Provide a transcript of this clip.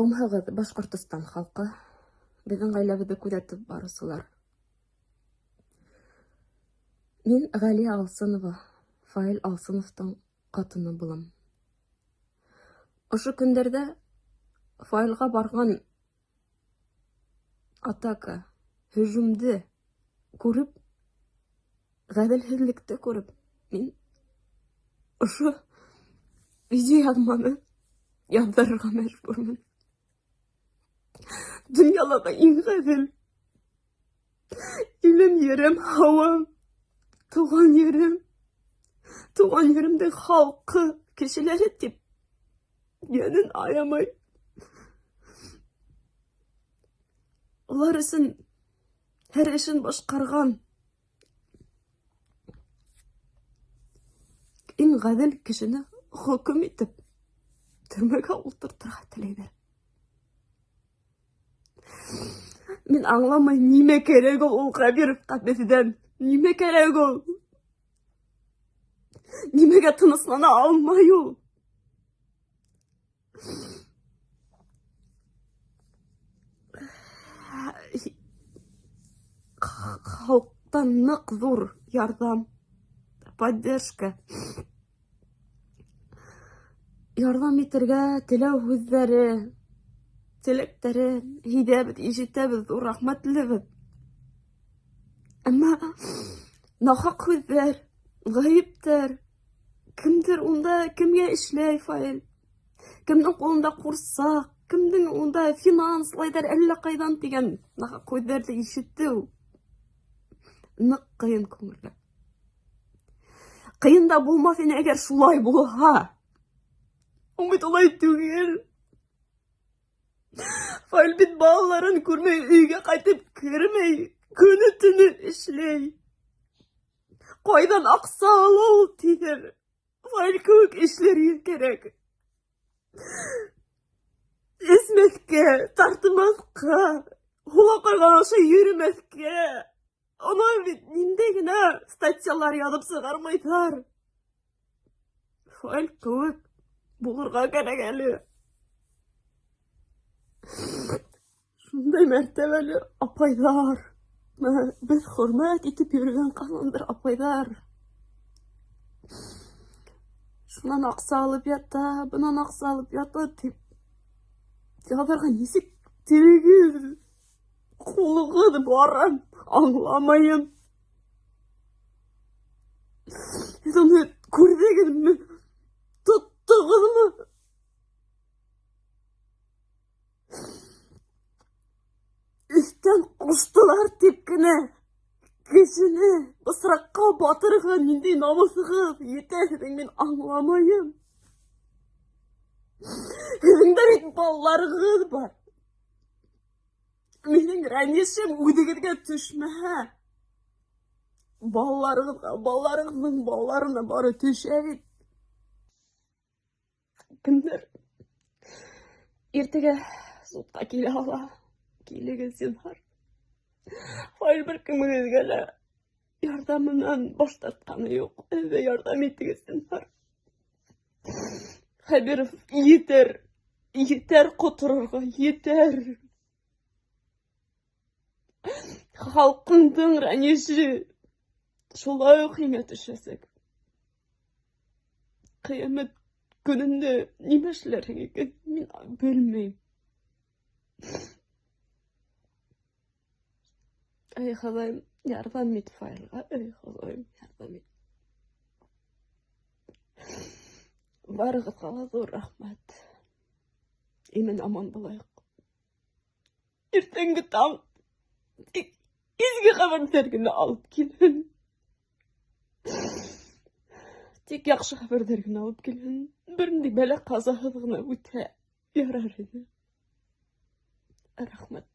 Омһығыҙ, Башҡортостан халҡы, беҙҙең ғаиләбеҙҙе күҙәтеп барыусылар. Мин Ғәли Алсынова, Фаил Алсыновтың ҡатыны булам. Ошо көндәрҙә Фаилға барған атака, һөжүмде күреп, ғәҙелһеҙлекте күреп, мин ошо видеояҙманы яҙҙырырға мәжбүрмен. Донъялағы иң ғәҙел илем, ерем, һауам, туған еремдең халҡы, кешеләре тип, йәнен аямай. Улар өсөн һәр эшен башҡарған иң ғәҙел кешене хөкөм итеп төрмәгә ултыртырға теләйҙәр. Мин аңламай, нимә кәрәк ул Ҡәбировҡа беҙҙән? Нимә кәрәк ул? Нимәгә тыныслана алмай ул? Халыҡтан ныҡ ҙур ярҙам, поддержка. Ярҙам итергә теләү һүҙҙәре, теләктәре һиҙәбеҙ, ишетәбеҙ, ҙур рәхмәтлебеҙ. Әммә нахаҡ һүҙҙәр, ғәйептәр, кемдер унда кемгә эшләй Фаил? Кемдең ҡулында ҡурсаҡ, кемдең унда финанслайҙар әллә ҡайҙан тигән нахаҡ һүҙҙәрҙе ишетеү ныҡ ҡыйын күңелгә. Ҡыйын да булмаҫ ине әгәр шулай булһа. Ул бит улай түгел. Фаил бит балаларын күрмәй, өйгә ҡайтып кермәй, көнө-төнө эшләй. Ҡайҙан аҡса алыу тиҙер. Фаил кеүек эшләргә кәрәк. Эсмәҫкә, тартымаҫҡа, һулаҡайға аша йөрөмәҫкә. Ана бит ниндәй генә статьялар яҙып сығармайҙар. Фаил кеүек булырға кәрәк әле. Шундай мәртәбәле апайҙар, беҙ хөрмәт итеп йөрөгән ҡасандыр апайҙар. Шунан аҡса алып ята, бынан аҡса алып ята тип яҙырға нисек телегеҙ, ҡулығыҙ барам, аңламайым. Һеҙ уны күрҙегеҙме? Тоттоғоҙмо? Өҫтән ҡуштылар тип кенә кешене бысраҡҡа батырға ниндәй намыҫығыҙ етә һеҙҙең, мин аңламайым. Һеҙҙең дә бит балаларығыҙ бар. Минең рәнйешем үҙегеҙгә төшмәһә, балаларығыҙға, балаларығыҙҙың балаларына бары төшә бит. Кемдер иртәгә судҡа килә ала. Килегеҙ, зинһар. Фаил бер кемегеҙгә лә ярҙамынан баш тартҡаны юҡ. Һеҙ ҙә ярҙам итегеҙ, зинһар. Ҡәбиров, етәр. Етәр ҡоторорға, етәр. Халҡыңдың рәнйеше шулай уҡ һиңә төшәсәк. Ҡиәмәт көнөндә нимә эшләрһең икән? Мин белмәйем. Эй, Хоҙайым, ярҙам ит Фаилға. Эй, Хоҙайым, ярҙам ит. Барығыҙға ла ҙур рәхмәт. Имен аман булайыҡ. Иртәнге таң тик изге хәбәрҙәр генә алып килһен. Тик яҡшы хәбәрҙәр генә алып килһен. Бер ниндәй бәлә ҡазаһыҙ ғына үтһә ярар ине. Рәхмәт.